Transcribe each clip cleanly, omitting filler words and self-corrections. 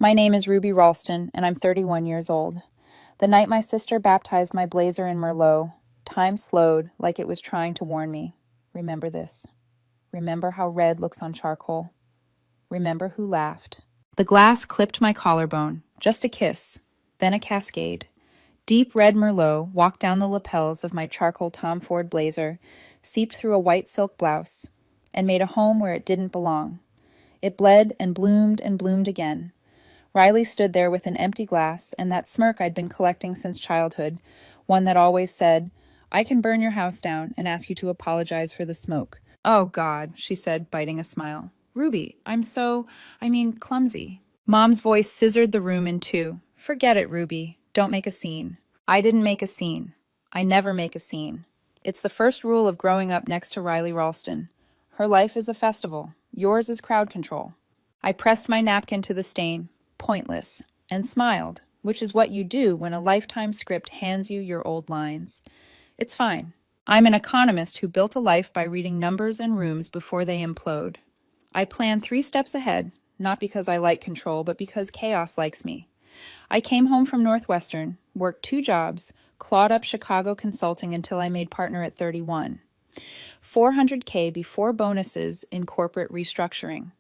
My name is Ruby Ralston, and I'm 31 years old. The night my sister baptized my blazer in Merlot, time slowed like it was trying to warn me. Remember this. Remember how red looks on charcoal. Remember who laughed. The glass clipped my collarbone, just a kiss, then a cascade. Deep red Merlot walked down the lapels of my charcoal Tom Ford blazer, seeped through a white silk blouse, and made a home where it didn't belong. It bled and bloomed again. Riley stood there with an empty glass and that smirk I'd been collecting since childhood, one that always said, "I can burn your house down and ask you to apologize for the smoke." "Oh, God," she said, biting a smile. "Ruby, clumsy." Mom's voice scissored the room in two. "Forget it, Ruby. Don't make a scene." I didn't make a scene. I never make a scene. It's the first rule of growing up next to Riley Ralston. Her life is a festival. Yours is crowd control. I pressed my napkin to the stain, pointless, and smiled, which is what you do when a lifetime script hands you your old lines. It's fine. I'm an economist who built a life by reading numbers and rooms before they implode. I plan 3 steps ahead, not because I like control, but because chaos likes me. I came home from Northwestern, worked 2 jobs, clawed up Chicago consulting until I made partner at 31. $400K before bonuses in corporate restructuring.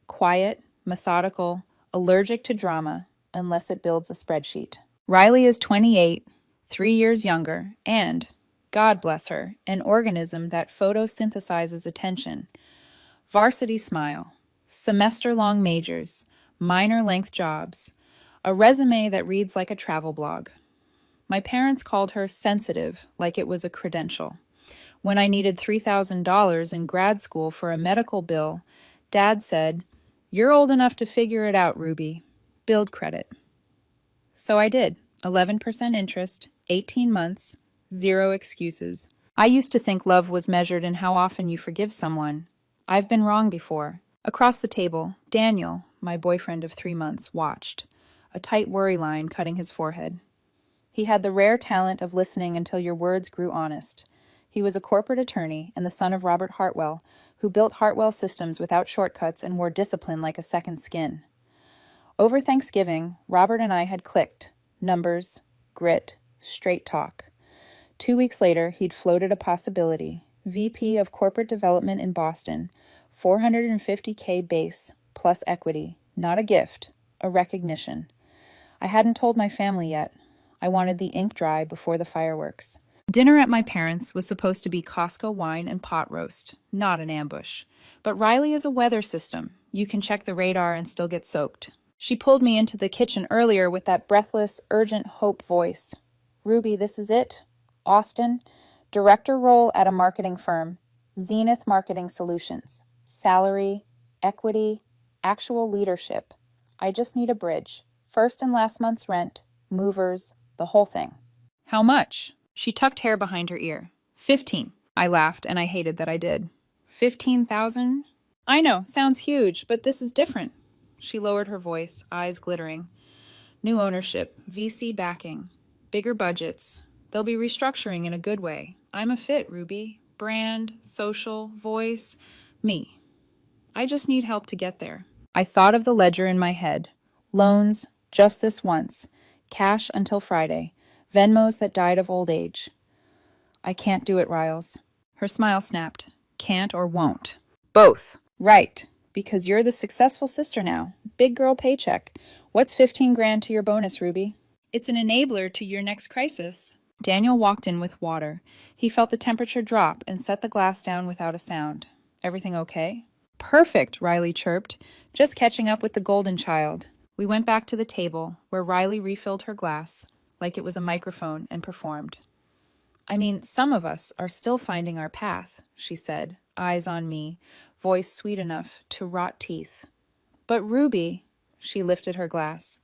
Quiet, methodical, allergic to drama, unless it builds a spreadsheet. Riley is 28, 3 years younger, and, God bless her, an organism that photosynthesizes attention. Varsity smile, semester-long majors, minor-length jobs, a resume that reads like a travel blog. My parents called her sensitive, like it was a credential. When I needed $3,000 in grad school for a medical bill, Dad said, "You're old enough to figure it out, Ruby. Build credit." So I did. 11% interest, 18 months, 0 excuses. I used to think love was measured in how often you forgive someone. I've been wrong before. Across the table, Daniel, my boyfriend of 3 months, watched, a tight worry line cutting his forehead. He had the rare talent of listening until your words grew honest. He was a corporate attorney and the son of Robert Hartwell, who built Hartwell Systems without shortcuts and wore discipline like a second skin. Over Thanksgiving, Robert and I had clicked. Numbers, grit, straight talk. 2 weeks later, he'd floated a possibility. VP of Corporate Development in Boston, $450K base, plus equity. Not a gift, a recognition. I hadn't told my family yet. I wanted the ink dry before the fireworks. Dinner at my parents' was supposed to be Costco wine and pot roast, not an ambush. But Riley is a weather system. You can check the radar and still get soaked. She pulled me into the kitchen earlier with that breathless, urgent hope voice. "Ruby, this is it. Austin, director role at a marketing firm. Zenith Marketing Solutions. Salary, equity, actual leadership. I just need a bridge. First and last month's rent, movers, the whole thing." "How much?" She tucked hair behind her ear. 15. I laughed, and I hated that I did. 15,000? I know, sounds huge, but this is different. She lowered her voice, eyes glittering. New ownership, VC backing, bigger budgets. They'll be restructuring in a good way. I'm a fit, Ruby. Brand, social, voice, me. I just need help to get there. I thought of the ledger in my head. Loans, just this once. Cash until Friday. Venmos that died of old age. I can't do it, Riles. Her smile snapped. Can't or won't? Both. Right. Because you're the successful sister now. Big girl paycheck. What's 15 grand to your bonus, Ruby? It's an enabler to your next crisis. Daniel walked in with water. He felt the temperature drop and set the glass down without a sound. Everything okay? Perfect, Riley chirped. Just catching up with the golden child. We went back to the table, where Riley refilled her glass, like it was a microphone, and performed. Some of us are still finding our path, she said, eyes on me, voice sweet enough to rot teeth. But Ruby, she lifted her glass,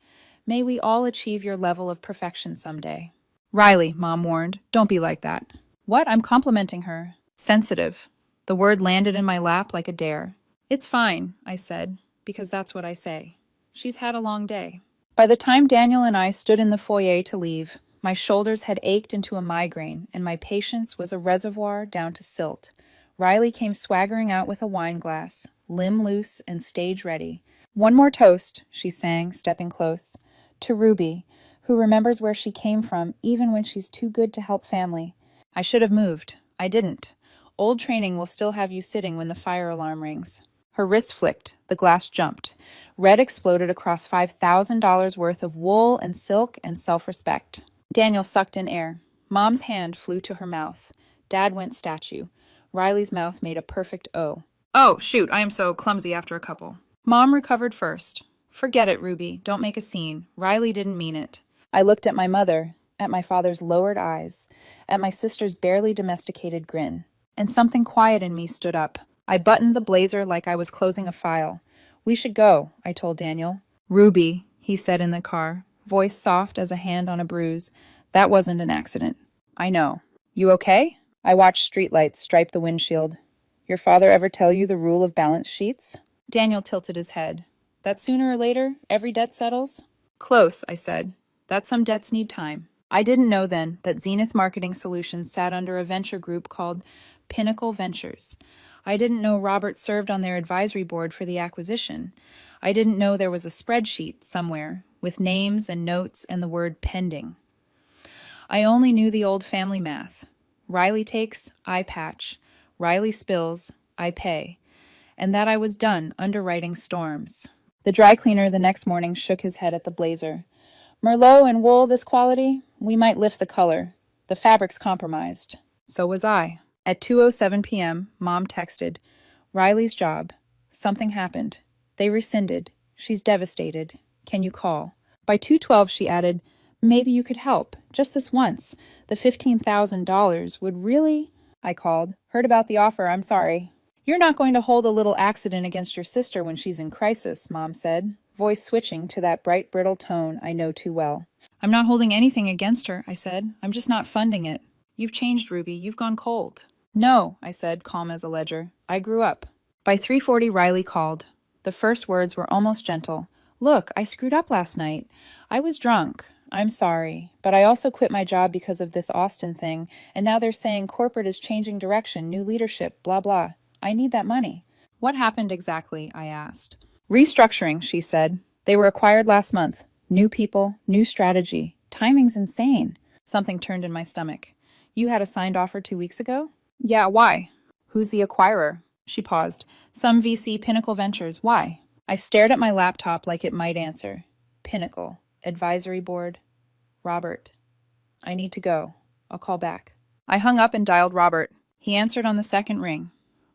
may we all achieve your level of perfection someday. Riley, Mom warned, don't be like that. What? I'm complimenting her. Sensitive. The word landed in my lap like a dare. It's fine, I said, because that's what I say. She's had a long day. By the time Daniel and I stood in the foyer to leave, my shoulders had ached into a migraine, and my patience was a reservoir down to silt. Riley came swaggering out with a wine glass, limb loose and stage ready. One more toast, she sang, stepping close. To Ruby, who remembers where she came from even when she's too good to help family. I should have moved. I didn't. Old training will still have you sitting when the fire alarm rings. Her wrist flicked. The glass jumped. Red exploded across $5,000 worth of wool and silk and self-respect. Daniel sucked in air. Mom's hand flew to her mouth. Dad went statue. Riley's mouth made a perfect O. Oh, shoot, I am so clumsy after a couple. Mom recovered first. Forget it, Ruby. Don't make a scene. Riley didn't mean it. I looked at my mother, at my father's lowered eyes, at my sister's barely domesticated grin. And something quiet in me stood up. I buttoned the blazer like I was closing a file. We should go, I told Daniel. Ruby, he said in the car, voice soft as a hand on a bruise. That wasn't an accident. I know. You okay? I watched streetlights stripe the windshield. Your father ever tell you the rule of balance sheets? Daniel tilted his head. That sooner or later, every debt settles? Close, I said. That some debts need time. I didn't know then that Zenith Marketing Solutions sat under a venture group called Pinnacle Ventures. I didn't know Robert served on their advisory board for the acquisition. I didn't know there was a spreadsheet somewhere with names and notes and the word pending. I only knew the old family math. Riley takes, I patch. Riley spills, I pay. And that I was done underwriting storms. The dry cleaner the next morning shook his head at the blazer. Merlot and wool this quality? We might lift the color. The fabric's compromised. So was I. At 2:07 p.m., Mom texted, Riley's job. Something happened. They rescinded. She's devastated. Can you call? By 2:12, she added, maybe you could help. Just this once. The $15,000 would really... I called. Heard about the offer, I'm sorry. You're not going to hold a little accident against your sister when she's in crisis, Mom said, voice switching to that bright, brittle tone I know too well. I'm not holding anything against her, I said. I'm just not funding it. You've changed, Ruby. You've gone cold. No, I said, calm as a ledger. I grew up. By 3:40, Riley called. The first words were almost gentle. Look, I screwed up last night. I was drunk. I'm sorry, but I also quit my job because of this Austin thing, and now they're saying corporate is changing direction, new leadership, blah, blah. I need that money. What happened exactly? I asked. Restructuring, she said. They were acquired last month. New people, new strategy. Timing's insane. Something turned in my stomach. You had a signed offer 2 weeks ago? Yeah, why? Who's the acquirer? She paused. Some VC Pinnacle Ventures. Why? I stared at my laptop like it might answer. Pinnacle. Advisory board. Robert. I need to go. I'll call back. I hung up and dialed Robert. He answered on the second ring.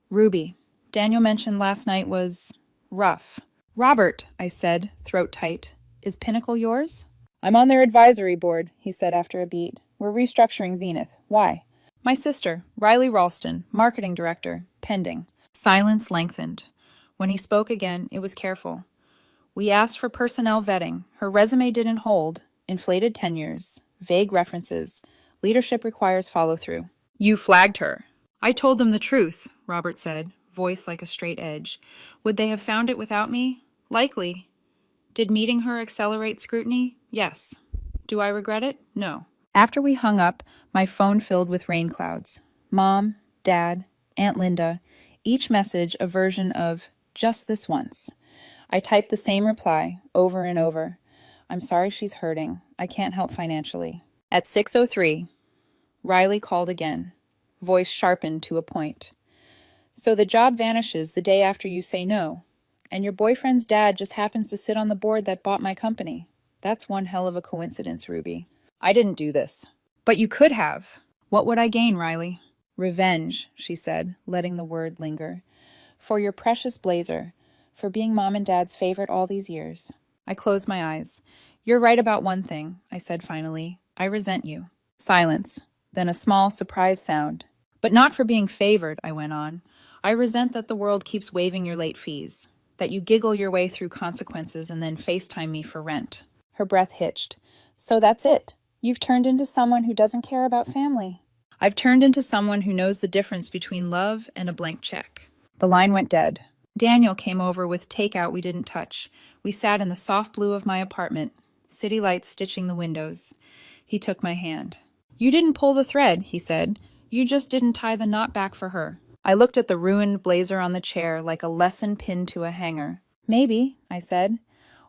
Ruby. Daniel mentioned last night was rough. Robert, I said, throat tight. Is Pinnacle yours? I'm on their advisory board, he said after a beat. We're restructuring Zenith. Why? My sister, Riley Ralston, marketing director, pending. Silence lengthened. When he spoke again, it was careful. We asked for personnel vetting. Her resume didn't hold. Inflated tenures. Vague references. Leadership requires follow-through. You flagged her. I told them the truth, Robert said, voice like a straight edge. Would they have found it without me? Likely. Did meeting her accelerate scrutiny? Yes. Do I regret it? No. After we hung up, my phone filled with rain clouds. Mom, Dad, Aunt Linda, each message a version of just this once. I typed the same reply over and over. I'm sorry she's hurting. I can't help financially. At 6:03, Riley called again, voice sharpened to a point. So the job vanishes the day after you say no, and your boyfriend's dad just happens to sit on the board that bought my company. That's one hell of a coincidence, Ruby. I didn't do this. But you could have. What would I gain, Riley? Revenge, she said, letting the word linger. For your precious blazer. For being Mom and Dad's favorite all these years. I closed my eyes. You're right about one thing, I said finally. I resent you. Silence. Then a small surprise sound. But not for being favored, I went on. I resent that the world keeps waiving your late fees. That you giggle your way through consequences and then FaceTime me for rent. Her breath hitched. So that's it. You've turned into someone who doesn't care about family. I've turned into someone who knows the difference between love and a blank check. The line went dead. Daniel came over with takeout we didn't touch. We sat in the soft blue of my apartment, city lights stitching the windows. He took my hand. You didn't pull the thread, he said. You just didn't tie the knot back for her. I looked at the ruined blazer on the chair like a lesson pinned to a hanger. Maybe, I said.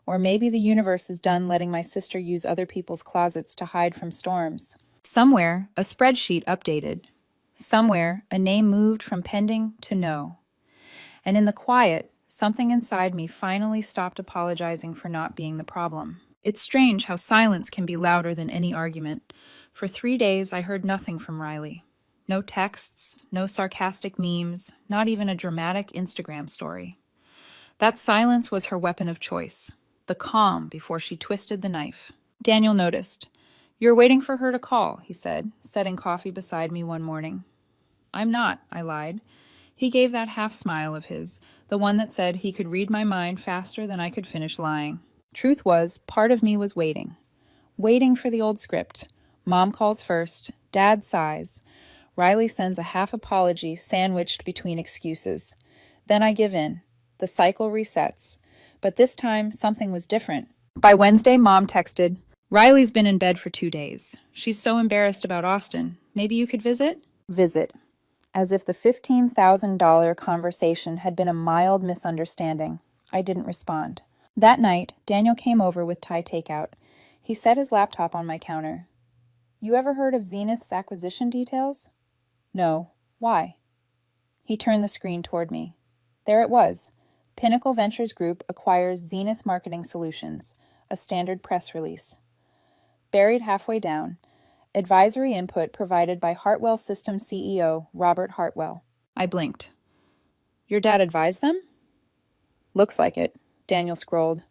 Or maybe the universe is done letting my sister use other people's closets to hide from storms. Somewhere, a spreadsheet updated. Somewhere, a name moved from pending to no. And in the quiet, something inside me finally stopped apologizing for not being the problem. It's strange how silence can be louder than any argument. For 3 days, I heard nothing from Riley. No texts, no sarcastic memes, not even a dramatic Instagram story. That silence was her weapon of choice, the calm before she twisted the knife. Daniel noticed. "You're waiting for her to call," he said, setting coffee beside me one morning. "I'm not," I lied. He gave that half smile of his, the one that said he could read my mind faster than I could finish lying. Truth was, part of me was waiting. Waiting for the old script. Mom calls first, Dad sighs. Riley sends a half apology sandwiched between excuses. Then I give in. The cycle resets. But this time, something was different. By Wednesday, Mom texted, "Riley's been in bed for 2 days. She's so embarrassed about Austin. Maybe you could visit?" Visit. As if the $15,000 conversation had been a mild misunderstanding. I didn't respond. That night, Daniel came over with Thai takeout. He set his laptop on my counter. "You ever heard of Zenith's acquisition details?" "No. Why?" He turned the screen toward me. There it was. Pinnacle Ventures Group acquires Zenith Marketing Solutions, a standard press release. Buried halfway down, advisory input provided by Hartwell Systems CEO Robert Hartwell. I blinked. "Your dad advised them?" "Looks like it," Daniel scrolled.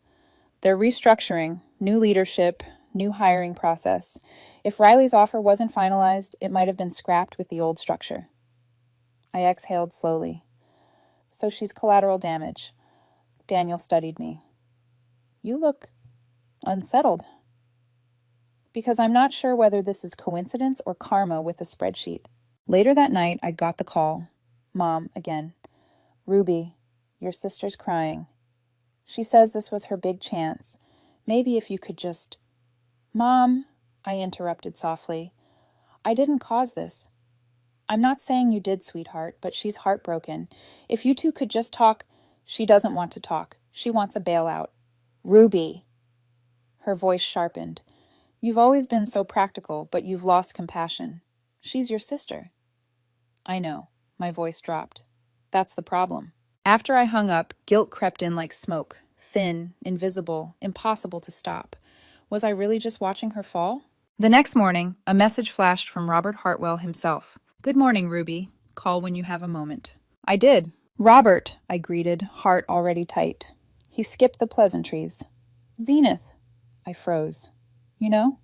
"They're restructuring, new leadership, new hiring process. If Riley's offer wasn't finalized, it might have been scrapped with the old structure." I exhaled slowly. "So she's collateral damage." Daniel studied me. "You look unsettled." "Because I'm not sure whether this is coincidence or karma with the spreadsheet." Later that night, I got the call. Mom, again. "Ruby, your sister's crying. She says this was her big chance. Maybe if you could just—" "Mom," I interrupted softly, "I didn't cause this. I'm not saying you did, sweetheart, but she's heartbroken. If you two could just talk—" "She doesn't want to talk. She wants a bailout." "Ruby." Her voice sharpened. "You've always been so practical, but you've lost compassion. She's your sister." "I know." My voice dropped. "That's the problem." After I hung up, guilt crept in like smoke, thin, invisible, impossible to stop. Was I really just watching her fall? The next morning, a message flashed from Robert Hartwell himself. "Good morning, Ruby. Call when you have a moment." I did. "Robert," I greeted, heart already tight. He skipped the pleasantries. "Zenith." I froze. "You know?"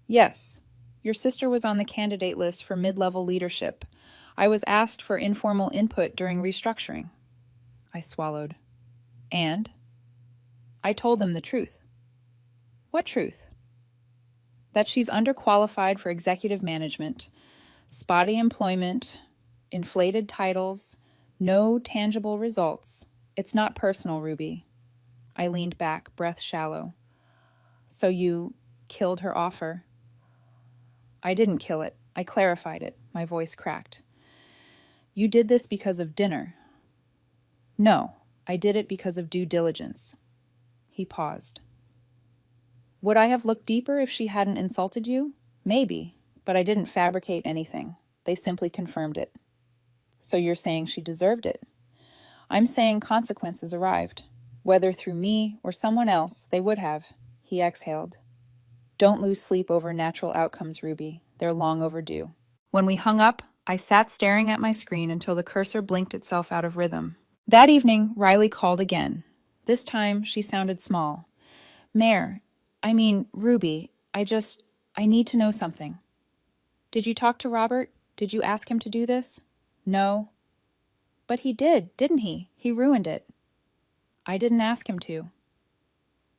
"Yes. Your sister was on the candidate list for mid-level leadership. I was asked for informal input during restructuring." I swallowed. "And?" "I told them the truth." "What truth?" "That she's underqualified for executive management. Spotty employment, inflated titles, no tangible results. It's not personal, Ruby." I leaned back, breath shallow. "So you killed her offer?" "I didn't kill it. I clarified it." My voice cracked. "You did this because of dinner." "No, I did it because of due diligence." He paused. "Would I have looked deeper if she hadn't insulted you? Maybe, but I didn't fabricate anything. They simply confirmed it." "So you're saying she deserved it?" "I'm saying consequences arrived. Whether through me or someone else, they would have." He exhaled. "Don't lose sleep over natural outcomes, Ruby. They're long overdue." When we hung up, I sat staring at my screen until the cursor blinked itself out of rhythm. That evening, Riley called again. This time, she sounded small. Ruby, I need to know something." "Did you talk to Robert? Did you ask him to do this?" "No." "But he did, didn't he? He ruined it." "I didn't ask him to."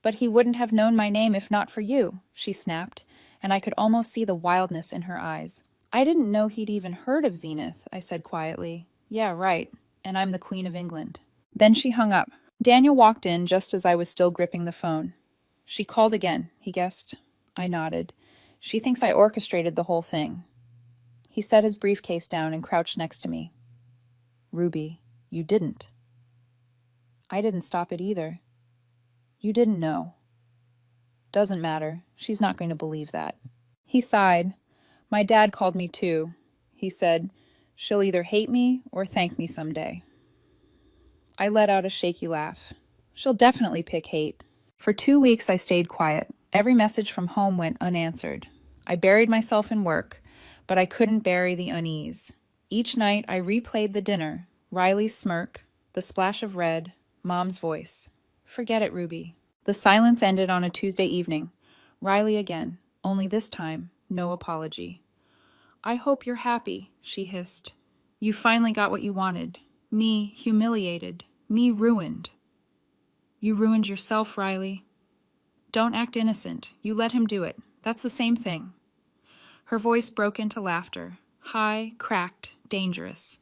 "But he wouldn't have known my name if not for you," she snapped, and I could almost see the wildness in her eyes. "I didn't know he'd even heard of Zenith," I said quietly. "Yeah, right. And I'm the Queen of England." Then she hung up. Daniel walked in just as I was still gripping the phone. "She called again," he guessed. I nodded. "She thinks I orchestrated the whole thing." He set his briefcase down and crouched next to me. "Ruby, you didn't." I didn't stop it either. You didn't know. Doesn't matter. She's not going to believe that. He sighed. My dad called me too. He said, she'll either hate me or thank me someday. I let out a shaky laugh. She'll definitely pick hate. For 2 weeks, I stayed quiet. Every message from home went unanswered. I buried myself in work, but I couldn't bury the unease. Each night, I replayed the dinner, Riley's smirk, the splash of red, Mom's voice. Forget it, Ruby. The silence ended on a Tuesday evening. Riley again, only this time, no apology. I hope you're happy, she hissed. You finally got what you wanted. Me humiliated. Me ruined. You ruined yourself, Riley. Don't act innocent. You let him do it. That's the same thing. Her voice broke into laughter. High, cracked, dangerous.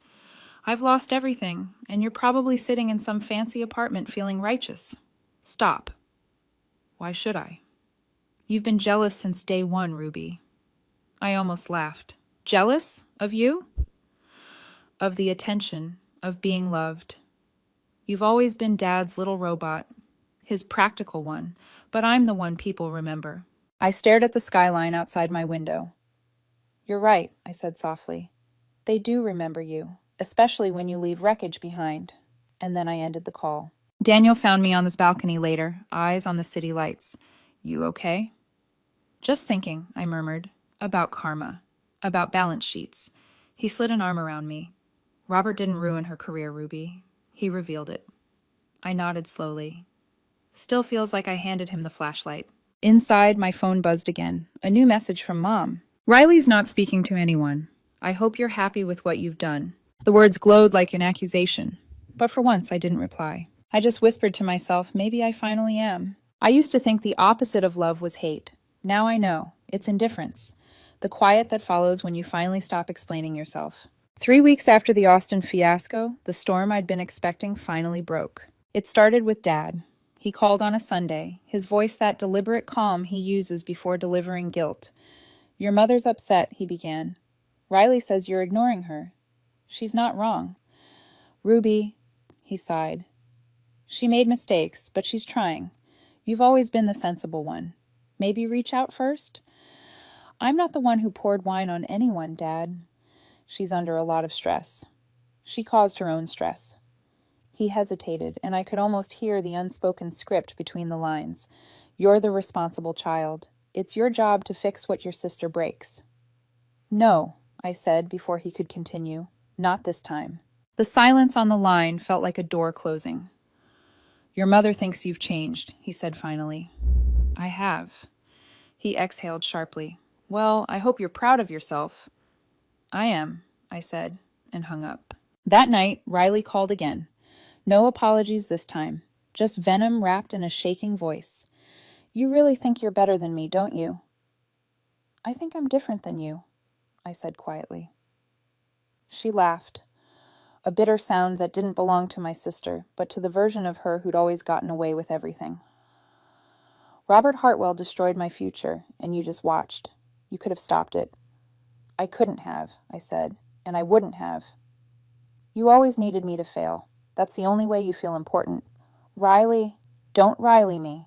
I've lost everything, and you're probably sitting in some fancy apartment feeling righteous. Stop. Why should I? You've been jealous since day one, Ruby. I almost laughed. Jealous? Of you? Of the attention, of being loved. You've always been Dad's little robot, his practical one, but I'm the one people remember. I stared at the skyline outside my window. You're right, I said softly. They do remember you, especially when you leave wreckage behind. And then I ended the call. Daniel found me on this balcony later, eyes on the city lights. You okay? Just thinking, I murmured, about karma, about balance sheets. He slid an arm around me. Robert didn't ruin her career, Ruby. He revealed it. I nodded slowly. Still feels like I handed him the flashlight. Inside, my phone buzzed again. A new message from Mom. Riley's not speaking to anyone. I hope you're happy with what you've done. The words glowed like an accusation. But for once, I didn't reply. I just whispered to myself, maybe I finally am. I used to think the opposite of love was hate. Now I know. It's indifference. The quiet that follows when you finally stop explaining yourself. 3 weeks after the Austin fiasco, the storm I'd been expecting finally broke. It started with Dad. He called on a Sunday, his voice that deliberate calm he uses before delivering guilt. Your mother's upset, he began. Riley says you're ignoring her. She's not wrong. Ruby, he sighed. She made mistakes, but she's trying. You've always been the sensible one. Maybe reach out first? I'm not the one who poured wine on anyone, Dad. She's under a lot of stress. She caused her own stress. He hesitated, and I could almost hear the unspoken script between the lines. You're the responsible child. It's your job to fix what your sister breaks. No, I said before he could continue. Not this time. The silence on the line felt like a door closing. Your mother thinks you've changed, he said finally. I have. He exhaled sharply. Well, I hope you're proud of yourself. I am, I said, and hung up. That night, Riley called again. No apologies this time, just venom wrapped in a shaking voice. You really think you're better than me, don't you? I think I'm different than you, I said quietly. She laughed, a bitter sound that didn't belong to my sister, but to the version of her who'd always gotten away with everything. Robert Hartwell destroyed my future, and you just watched. You could have stopped it. I couldn't have, I said, and I wouldn't have. You always needed me to fail. That's the only way you feel important. Riley, don't Riley me.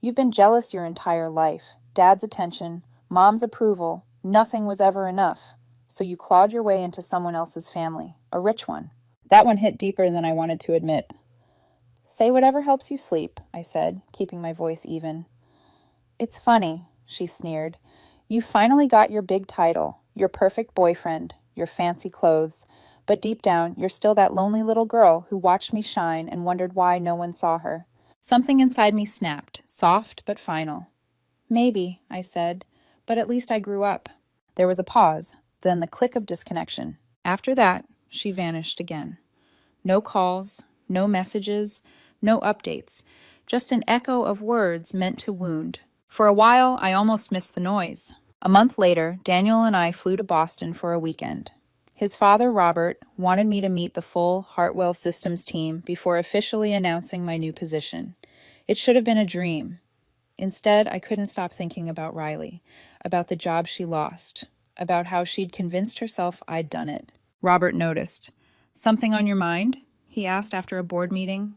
You've been jealous your entire life. Dad's attention, Mom's approval, nothing was ever enough. So you clawed your way into someone else's family, a rich one. That one hit deeper than I wanted to admit. Say whatever helps you sleep, I said, keeping my voice even. It's funny, she sneered. You finally got your big title, your perfect boyfriend, your fancy clothes, but deep down, you're still that lonely little girl who watched me shine and wondered why no one saw her. Something inside me snapped, soft but final. Maybe, I said, but at least I grew up. There was a pause, then the click of disconnection. After that, she vanished again. No calls, no messages, no updates, just an echo of words meant to wound. For a while, I almost missed the noise. A month later, Daniel and I flew to Boston for a weekend. His father, Robert, wanted me to meet the full Hartwell Systems team before officially announcing my new position. It should have been a dream. Instead, I couldn't stop thinking about Riley, about the job she lost, about how she'd convinced herself I'd done it. Robert noticed. Something on your mind? He asked after a board meeting.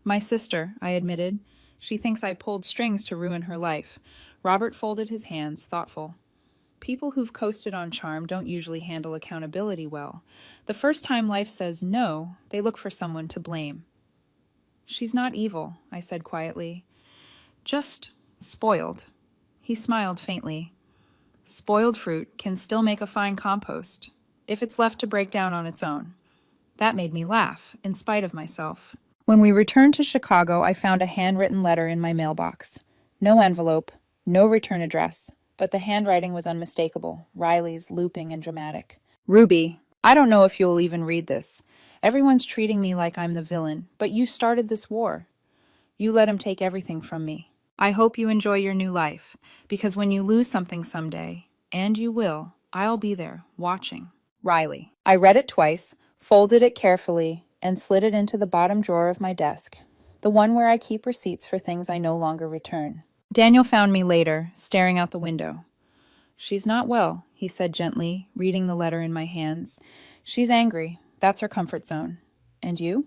My sister, I admitted. She thinks I pulled strings to ruin her life. Robert folded his hands, thoughtful. People who've coasted on charm don't usually handle accountability well. The first time life says no, they look for someone to blame. She's not evil, I said quietly. Just spoiled. He smiled faintly. Spoiled fruit can still make a fine compost, if it's left to break down on its own. That made me laugh, in spite of myself. When we returned to Chicago, I found a handwritten letter in my mailbox. No envelope, no return address, but the handwriting was unmistakable, Riley's, looping and dramatic. Ruby, I don't know if you'll even read this. Everyone's treating me like I'm the villain, but you started this war. You let him take everything from me. I hope you enjoy your new life, because when you lose something someday, and you will, I'll be there, watching. Riley. I read it twice, folded it carefully, and slid it into the bottom drawer of my desk, the one where I keep receipts for things I no longer return. Daniel found me later, staring out the window. She's not well, he said gently, reading the letter in my hands. She's angry. That's her comfort zone. And you?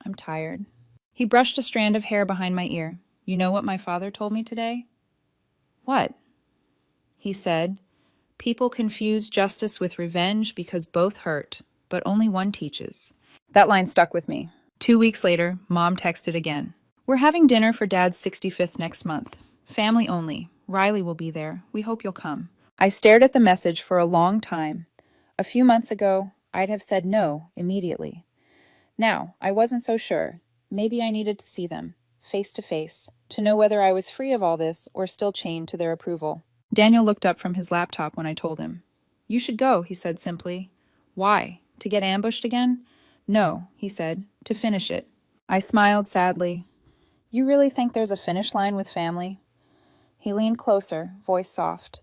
I'm tired. He brushed a strand of hair behind my ear. You know what my father told me today? What? He said, people confuse justice with revenge because both hurt, but only one teaches. That line stuck with me. 2 weeks later, Mom texted again. We're having dinner for Dad's 65th next month. Family only. Riley will be there. We hope you'll come. I stared at the message for a long time. A few months ago, I'd have said no immediately. Now, I wasn't so sure. Maybe I needed to see them, face to face, to know whether I was free of all this or still chained to their approval. Daniel looked up from his laptop when I told him. You should go, he said simply. Why? To get ambushed again? No, he said, to finish it. I smiled sadly. You really think there's a finish line with family? He leaned closer, voice soft.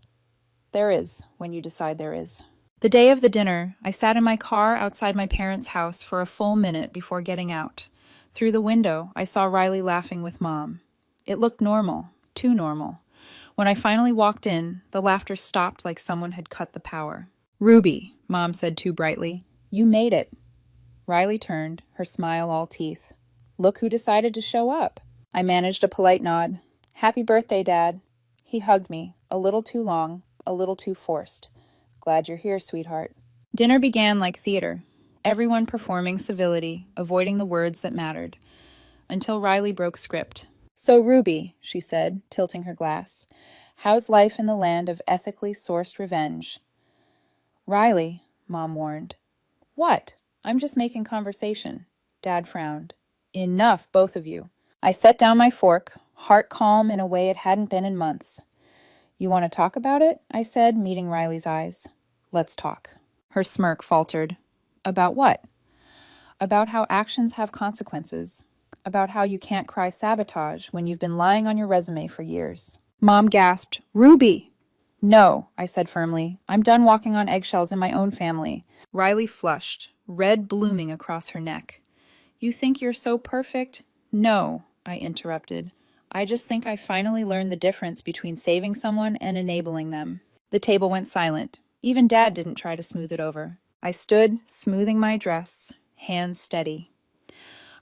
There is, when you decide there is. The day of the dinner, I sat in my car outside my parents' house for a full minute before getting out. Through the window, I saw Riley laughing with Mom. It looked normal, too normal. When I finally walked in, the laughter stopped like someone had cut the power. Ruby, Mom said too brightly, you made it. Riley turned, her smile all teeth. Look who decided to show up. I managed a polite nod. Happy birthday, Dad. He hugged me, a little too long, a little too forced. Glad you're here, sweetheart. Dinner began like theater, everyone performing civility, avoiding the words that mattered, until Riley broke script. So, Ruby, she said, tilting her glass, how's life in the land of ethically sourced revenge? Riley, Mom warned. What? I'm just making conversation. Dad frowned. Enough, both of you. I set down my fork, heart calm in a way it hadn't been in months. You want to talk about it? I said, meeting Riley's eyes. Let's talk. Her smirk faltered. About what? About how actions have consequences. About how you can't cry sabotage when you've been lying on your resume for years. Mom gasped, Ruby! No, I said firmly. I'm done walking on eggshells in my own family. Riley flushed, red blooming across her neck. You think you're so perfect? No, I interrupted. I just think I finally learned the difference between saving someone and enabling them. The table went silent. Even Dad didn't try to smooth it over. I stood, smoothing my dress, hands steady.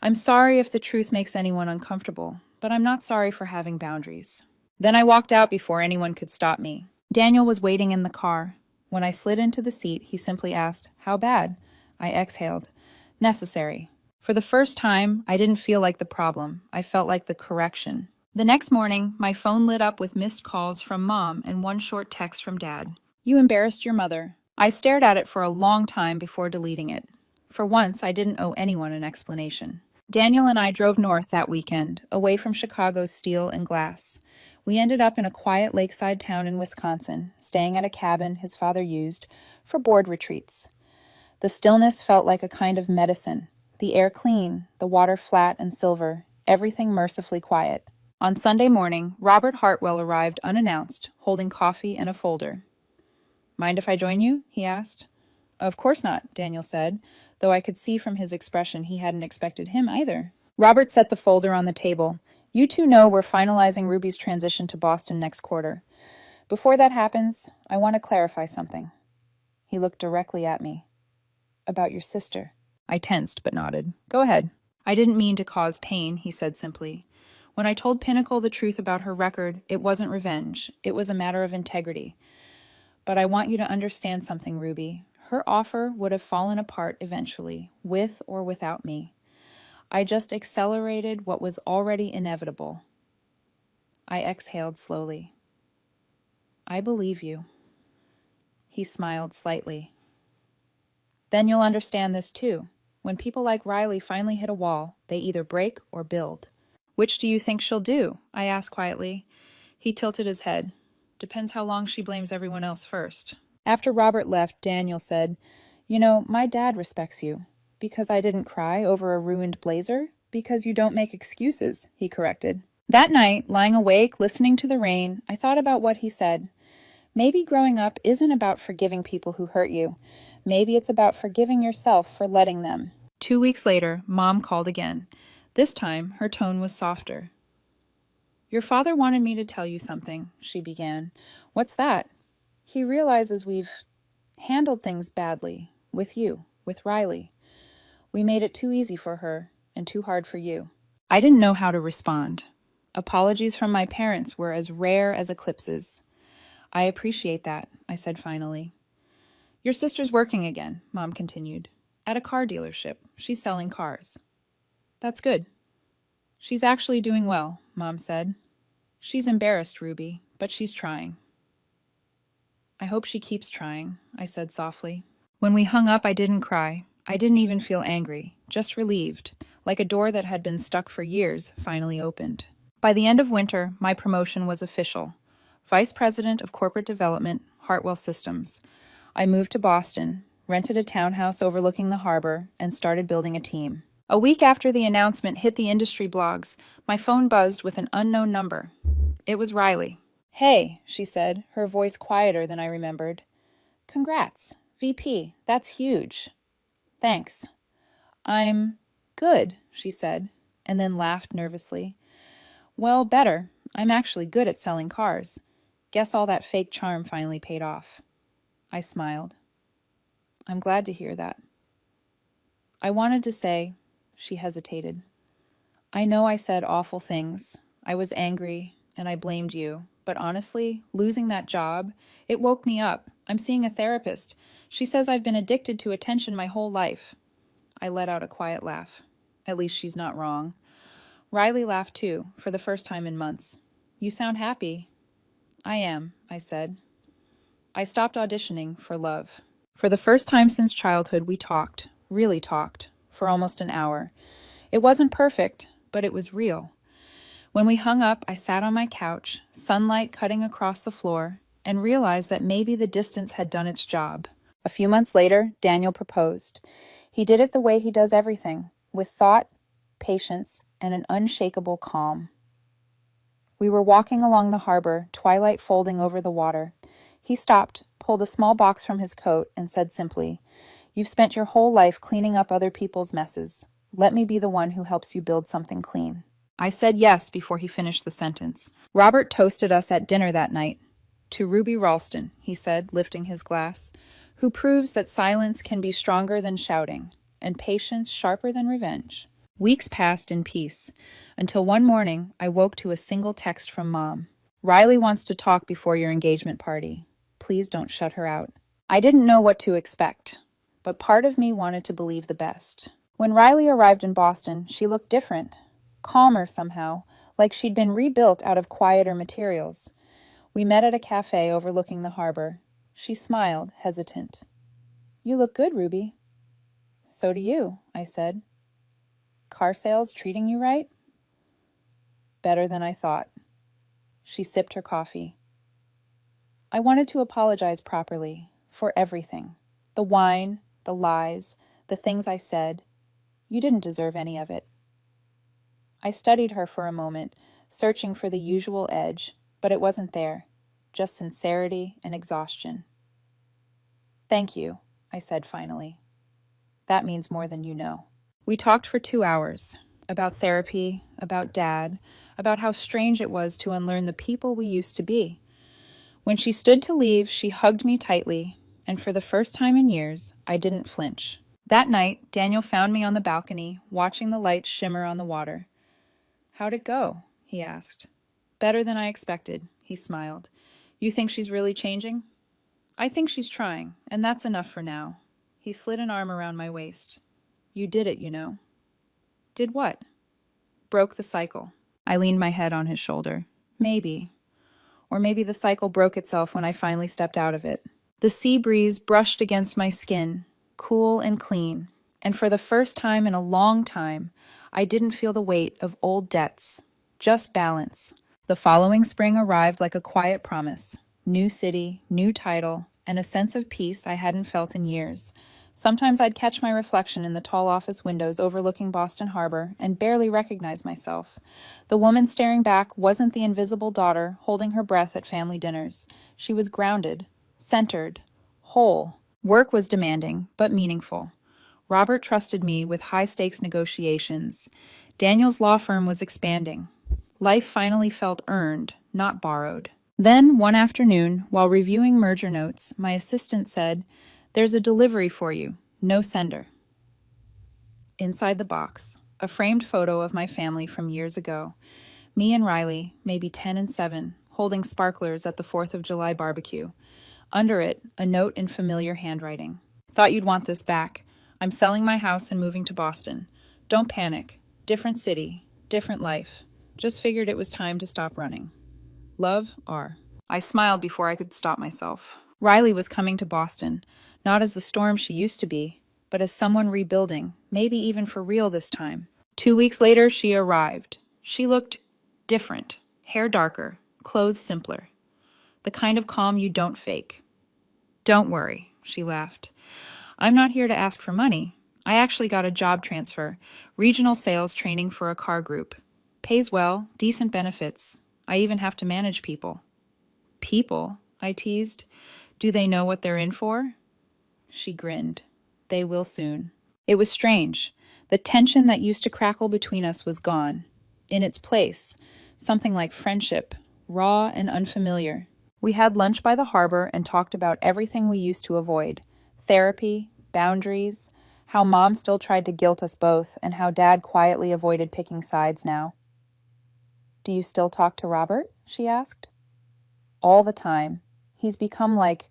I'm sorry if the truth makes anyone uncomfortable, but I'm not sorry for having boundaries. Then I walked out before anyone could stop me. Daniel was waiting in the car. When I slid into the seat, he simply asked, How bad? I exhaled. Necessary. For the first time, I didn't feel like the problem. I felt like the correction. The next morning, my phone lit up with missed calls from Mom and one short text from Dad. You embarrassed your mother. I stared at it for a long time before deleting it. For once, I didn't owe anyone an explanation. Daniel and I drove north that weekend, away from Chicago's steel and glass. We ended up in a quiet lakeside town in Wisconsin, staying at a cabin his father used for board retreats. The stillness felt like a kind of medicine. The air clean, the water flat and silver, everything mercifully quiet. On Sunday morning, Robert Hartwell arrived unannounced, holding coffee and a folder. Mind if I join you? He asked. Of course not, Daniel said, though I could see from his expression he hadn't expected him either. Robert set the folder on the table. You two know we're finalizing Ruby's transition to Boston next quarter. Before that happens, I want to clarify something. He looked directly at me. About your sister. I tensed but nodded. Go ahead. I didn't mean to cause pain, he said simply. When I told Pinnacle the truth about her record, it wasn't revenge. It was a matter of integrity. But I want you to understand something, Ruby. Her offer would have fallen apart eventually, with or without me. I just accelerated what was already inevitable. I exhaled slowly. I believe you. He smiled slightly. Then you'll understand this too. When people like Riley finally hit a wall, they either break or build. Which do you think she'll do? I asked quietly. He tilted his head. Depends how long she blames everyone else first. After Robert left, Daniel said, "You know, my dad respects you. Because I didn't cry over a ruined blazer? Because you don't make excuses," he corrected. That night, lying awake, listening to the rain, I thought about what he said. Maybe growing up isn't about forgiving people who hurt you. Maybe it's about forgiving yourself for letting them. 2 weeks later, Mom called again. This time, her tone was softer. "Your father wanted me to tell you something," she began. "What's that?" "He realizes we've handled things badly. With you, with Riley. We made it too easy for her and too hard for you." I didn't know how to respond. Apologies from my parents were as rare as eclipses. "I appreciate that," I said finally. "Your sister's working again," Mom continued. "At a car dealership. She's selling cars." "That's good." "She's actually doing well," Mom said. "She's embarrassed, Ruby, but she's trying." "I hope she keeps trying," I said softly. When we hung up, I didn't cry. I didn't even feel angry, just relieved, like a door that had been stuck for years finally opened. By the end of winter, my promotion was official. Vice President of Corporate Development, Hartwell Systems. I moved to Boston, rented a townhouse overlooking the harbor, and started building a team. A week after the announcement hit the industry blogs, my phone buzzed with an unknown number. It was Riley. "Hey," she said, her voice quieter than I remembered. "Congrats, VP, that's huge." "Thanks." "I'm good," she said, and then laughed nervously. "Well, better. I'm actually good at selling cars. Guess all that fake charm finally paid off." I smiled. "I'm glad to hear that." I wanted to say, she hesitated. "I know I said awful things. I was angry, and I blamed you. But honestly, losing that job, it woke me up. I'm seeing a therapist. She says I've been addicted to attention my whole life." I let out a quiet laugh. At least she's not wrong. Riley laughed too, for the first time in months. "You sound happy." "I am," I said. I stopped auditioning for love. For the first time since childhood, we talked, really talked, for almost an hour. It wasn't perfect, but it was real. When we hung up, I sat on my couch, sunlight cutting across the floor, and realized that maybe the distance had done its job. A few months later, Daniel proposed. He did it the way he does everything, with thought, patience, and an unshakable calm. We were walking along the harbor, twilight folding over the water. He stopped, pulled a small box from his coat, and said simply, "You've spent your whole life cleaning up other people's messes. Let me be the one who helps you build something clean." I said yes before he finished the sentence. Robert toasted us at dinner that night. "To Ruby Ralston," he said, lifting his glass, "who proves that silence can be stronger than shouting, and patience sharper than revenge." Weeks passed in peace, until one morning I woke to a single text from Mom. "Riley wants to talk before your engagement party. Please don't shut her out." I didn't know what to expect, but part of me wanted to believe the best. When Riley arrived in Boston, she looked different, calmer somehow, like she'd been rebuilt out of quieter materials. We met at a cafe overlooking the harbor. She smiled, hesitant. "You look good, Ruby." "So do you," I said. "Car sales treating you right?" "Better than I thought." She sipped her coffee. "I wanted to apologize properly, for everything. The wine, the lies, the things I said. You didn't deserve any of it." I studied her for a moment, searching for the usual edge, but it wasn't there, just sincerity and exhaustion. "Thank you," I said finally. "That means more than you know." We talked for 2 hours, about therapy, about Dad, about how strange it was to unlearn the people we used to be. When she stood to leave, she hugged me tightly, and for the first time in years, I didn't flinch. That night, Daniel found me on the balcony, watching the lights shimmer on the water. "How'd it go?" he asked. "Better than I expected," he smiled. "You think she's really changing?" "I think she's trying, and that's enough for now." He slid an arm around my waist. "You did it, you know." "Did what?" "Broke the cycle." I leaned my head on his shoulder. "Maybe. Or maybe the cycle broke itself when I finally stepped out of it." The sea breeze brushed against my skin, cool and clean, and for the first time in a long time, I didn't feel the weight of old debts, just balance. The following spring arrived like a quiet promise. New city, new title, and a sense of peace I hadn't felt in years. Sometimes I'd catch my reflection in the tall office windows overlooking Boston Harbor and barely recognize myself. The woman staring back wasn't the invisible daughter holding her breath at family dinners. She was grounded, centered, whole. Work was demanding, but meaningful. Robert trusted me with high-stakes negotiations. Daniel's law firm was expanding. Life finally felt earned, not borrowed. Then, one afternoon, while reviewing merger notes, my assistant said, "There's a delivery for you. No sender." Inside the box, a framed photo of my family from years ago. Me and Riley, maybe 10 and 7, holding sparklers at the 4th of July barbecue. Under it, a note in familiar handwriting. "Thought you'd want this back. I'm selling my house and moving to Boston. Don't panic. Different city, different life. Just figured it was time to stop running. Love, R." I smiled before I could stop myself. Riley was coming to Boston, not as the storm she used to be, but as someone rebuilding, maybe even for real this time. 2 weeks later, she arrived. She looked different, hair darker, clothes simpler. The kind of calm you don't fake. "Don't worry," she laughed. "I'm not here to ask for money. I actually got a job transfer, regional sales training for a car group. Pays well, decent benefits. I even have to manage people." "People?" I teased. "Do they know what they're in for?" She grinned. "They will soon." It was strange. The tension that used to crackle between us was gone. In its place, something like friendship, raw and unfamiliar. We had lunch by the harbor and talked about everything we used to avoid. Therapy, boundaries, how Mom still tried to guilt us both, and how Dad quietly avoided picking sides now. "Do you still talk to Robert?" she asked. "All the time. He's become like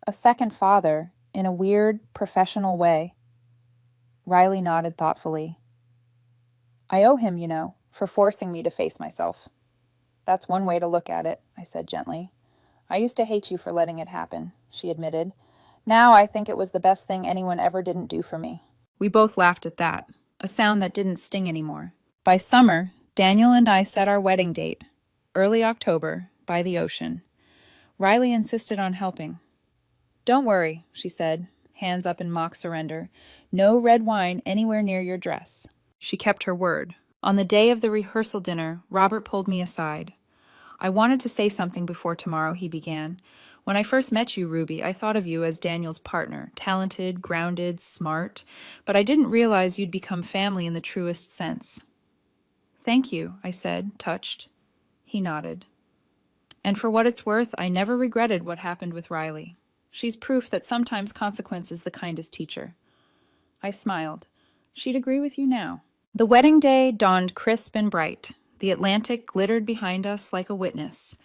a second father in a weird, professional way." Riley nodded thoughtfully. "I owe him, you know, for forcing me to face myself." "That's one way to look at it," I said gently. "I used to hate you for letting it happen," she admitted. "Now I think it was the best thing anyone ever didn't do for me." We both laughed at that, a sound that didn't sting anymore. By summer, Daniel and I set our wedding date, early October, by the ocean. Riley insisted on helping. "Don't worry," she said, hands up in mock surrender. "No red wine anywhere near your dress." She kept her word. On the day of the rehearsal dinner, Robert pulled me aside. "I wanted to say something before tomorrow," he began. "When I first met you, Ruby, I thought of you as Daniel's partner, talented, grounded, smart, but I didn't realize you'd become family in the truest sense." "Thank you," I said, touched. He nodded. "And for what it's worth, I never regretted what happened with Riley. She's proof that sometimes consequence is the kindest teacher." I smiled. She'd agree with you now. The wedding day dawned crisp and bright. The Atlantic glittered behind us like a witness.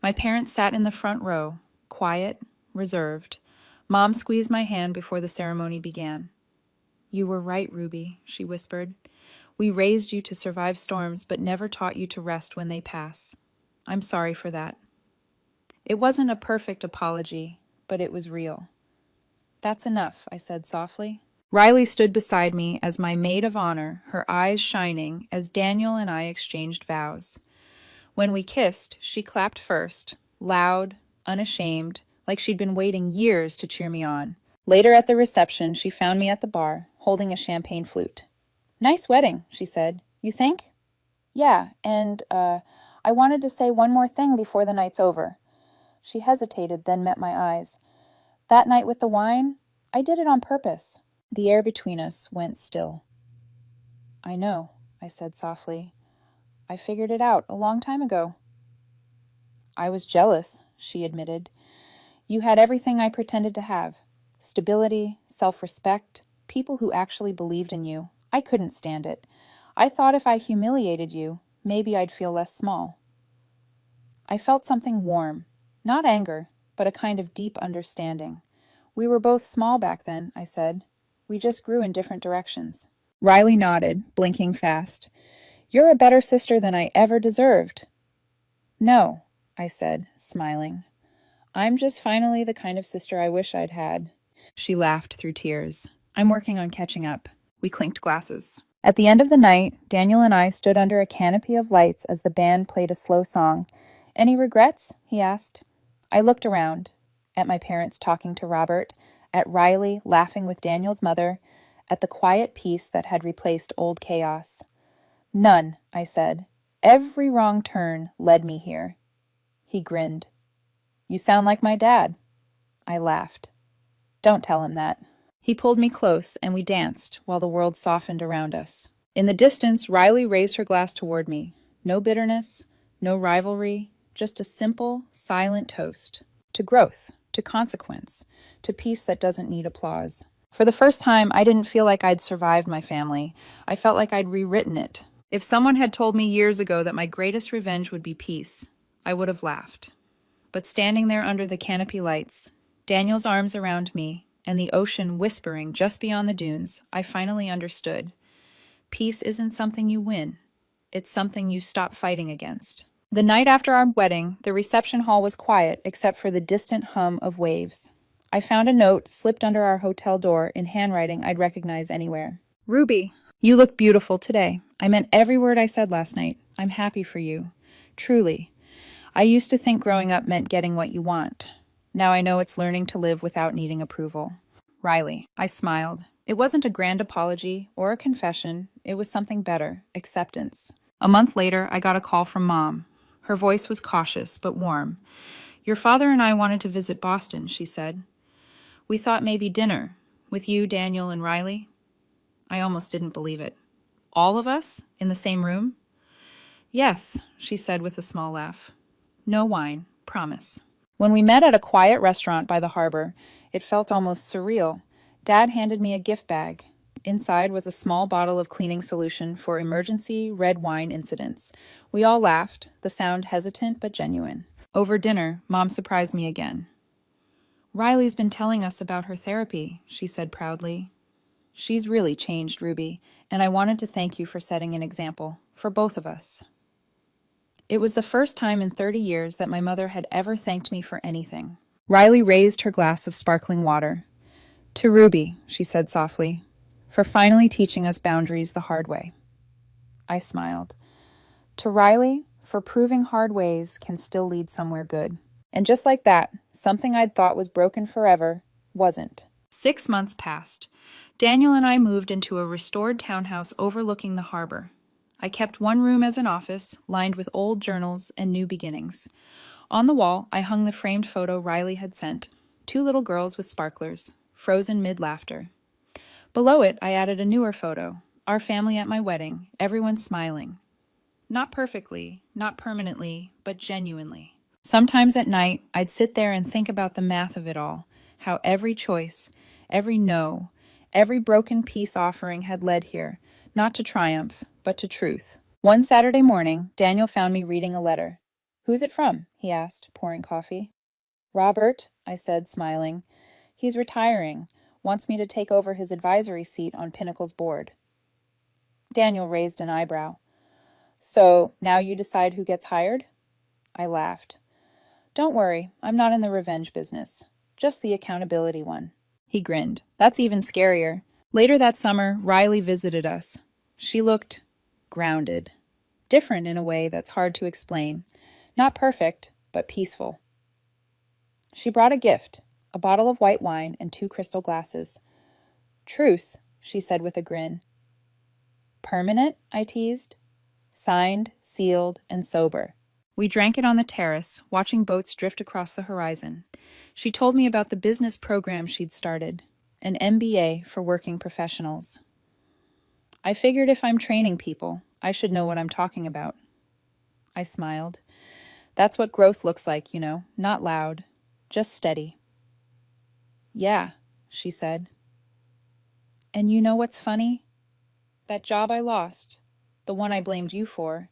My parents sat in the front row, quiet, reserved. Mom squeezed my hand before the ceremony began. "You were right, Ruby," she whispered. "We raised you to survive storms, but never taught you to rest when they pass. I'm sorry for that." It wasn't a perfect apology, but it was real. "That's enough," I said softly. Riley stood beside me as my maid of honor, her eyes shining as Daniel and I exchanged vows. When we kissed, she clapped first, loud, unashamed, like she'd been waiting years to cheer me on. Later at the reception, she found me at the bar, holding a champagne flute. "Nice wedding," she said. "You think?" "Yeah, and, I wanted to say one more thing before the night's over." She hesitated, then met my eyes. "That night with the wine, I did it on purpose." The air between us went still. "I know," I said softly. "I figured it out a long time ago." "I was jealous," she admitted. "You had everything I pretended to have. Stability, self-respect, People who actually believed in you. I couldn't stand it. I thought if I humiliated you, maybe I'd feel less small. I felt something warm. Not anger, but a kind of deep understanding. We were both small back then, I said. We just grew in different directions. Riley nodded, blinking fast. You're a better sister than I ever deserved. No, I said, smiling. I'm just finally the kind of sister I wish I'd had. She laughed through tears. I'm working on catching up. We clinked glasses. At the end of the night, Daniel and I stood under a canopy of lights as the band played a slow song. Any regrets? He asked. I looked around, at my parents talking to Robert, at Riley laughing with Daniel's mother, at the quiet peace that had replaced old chaos. None, I said. Every wrong turn led me here. He grinned. You sound like my dad. I laughed. Don't tell him that. He pulled me close, and we danced while the world softened around us. In the distance, Riley raised her glass toward me. No bitterness, no rivalry, just a simple, silent toast. To growth, to consequence, to peace that doesn't need applause. For the first time, I didn't feel like I'd survived my family. I felt like I'd rewritten it. If someone had told me years ago that my greatest revenge would be peace, I would have laughed. But standing there under the canopy lights, Daniel's arms around me, and the ocean whispering just beyond the dunes, I finally understood. Peace isn't something you win. It's something you stop fighting against. The night after our wedding, the reception hall was quiet except for the distant hum of waves. I found a note slipped under our hotel door in handwriting I'd recognize anywhere. Ruby, you look beautiful today. I meant every word I said last night. I'm happy for you. Truly. I used to think growing up meant getting what you want. Now I know it's learning to live without needing approval. Riley. I smiled. It wasn't a grand apology or a confession. It was something better, acceptance. A month later, I got a call from Mom. Her voice was cautious but warm. Your father and I wanted to visit Boston, she said. We thought maybe dinner, with you, Daniel, and Riley. I almost didn't believe it. All of us? In the same room? Yes, she said with a small laugh. No wine, promise. When we met at a quiet restaurant by the harbor, it felt almost surreal. Dad handed me a gift bag. Inside was a small bottle of cleaning solution for emergency red wine incidents. We all laughed, the sound hesitant but genuine. Over dinner, Mom surprised me again. Riley's been telling us about her therapy, she said proudly. She's really changed, Ruby, and I wanted to thank you for setting an example, for both of us. It was the first time in 30 years that my mother had ever thanked me for anything. Riley raised her glass of sparkling water. To Ruby, she said softly, for finally teaching us boundaries the hard way. I smiled. To Riley, for proving hard ways can still lead somewhere good. And just like that, something I'd thought was broken forever wasn't. 6 months passed. Daniel and I moved into a restored townhouse overlooking the harbor. I kept one room as an office, lined with old journals and new beginnings. On the wall, I hung the framed photo Riley had sent. 2 little girls with sparklers, frozen mid-laughter. Below it, I added a newer photo, our family at my wedding, everyone smiling. Not perfectly, not permanently, but genuinely. Sometimes at night, I'd sit there and think about the math of it all, how every choice, every no, every broken peace offering had led here, not to triumph, but to truth. One Saturday morning, Daniel found me reading a letter. Who's it from? He asked, pouring coffee. Robert, I said, smiling. He's retiring, wants me to take over his advisory seat on Pinnacle's board. Daniel raised an eyebrow. So, now you decide who gets hired? I laughed. Don't worry, I'm not in the revenge business. Just the accountability one. He grinned. That's even scarier. Later that summer, Riley visited us. She looked grounded. Different in a way that's hard to explain. Not perfect, but peaceful. She brought a gift, a bottle of white wine and 2 crystal glasses. Truce, she said with a grin. Permanent? I teased. Signed, sealed, and sober. We drank it on the terrace, watching boats drift across the horizon. She told me about the business program she'd started, an MBA for working professionals. I figured if I'm training people, I should know what I'm talking about. I smiled. That's what growth looks like, not loud, just steady. Yeah, she said. And you know what's funny? That job I lost, the one I blamed you for,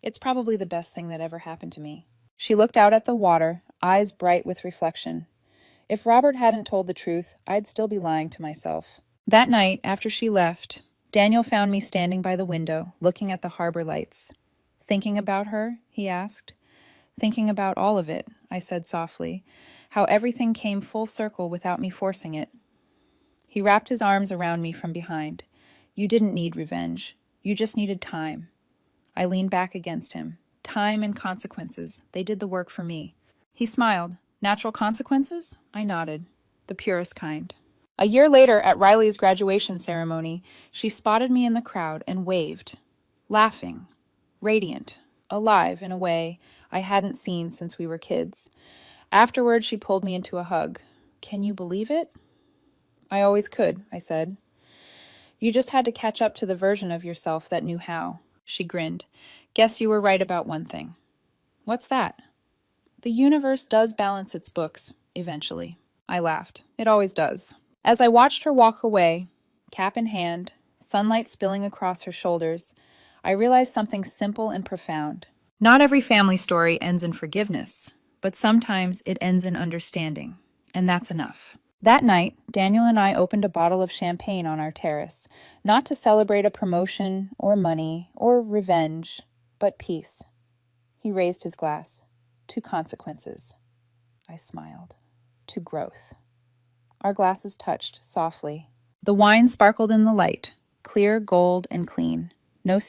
it's probably the best thing that ever happened to me. She looked out at the water, eyes bright with reflection. If Robert hadn't told the truth, I'd still be lying to myself. That night, after she left, Daniel found me standing by the window, looking at the harbor lights. Thinking about her? He asked. Thinking about all of it, I said softly. How everything came full circle without me forcing it. He wrapped his arms around me from behind. You didn't need revenge. You just needed time. I leaned back against him. Time and consequences. They did the work for me. He smiled. Natural consequences? I nodded. The purest kind. A year later, at Riley's graduation ceremony, she spotted me in the crowd and waved. Laughing. Radiant. Alive in a way I hadn't seen since we were kids. Afterward, she pulled me into a hug. Can you believe it? I always could, I said. You just had to catch up to the version of yourself that knew how. She grinned. Guess you were right about one thing. What's that? The universe does balance its books, eventually. I laughed. It always does. As I watched her walk away, cap in hand, sunlight spilling across her shoulders, I realized something simple and profound. Not every family story ends in forgiveness, but sometimes it ends in understanding, and that's enough. That night, Daniel and I opened a bottle of champagne on our terrace, not to celebrate a promotion or money or revenge, but peace. He raised his glass. To consequences. I smiled. To growth. Our glasses touched softly. The wine sparkled in the light, clear gold and clean. No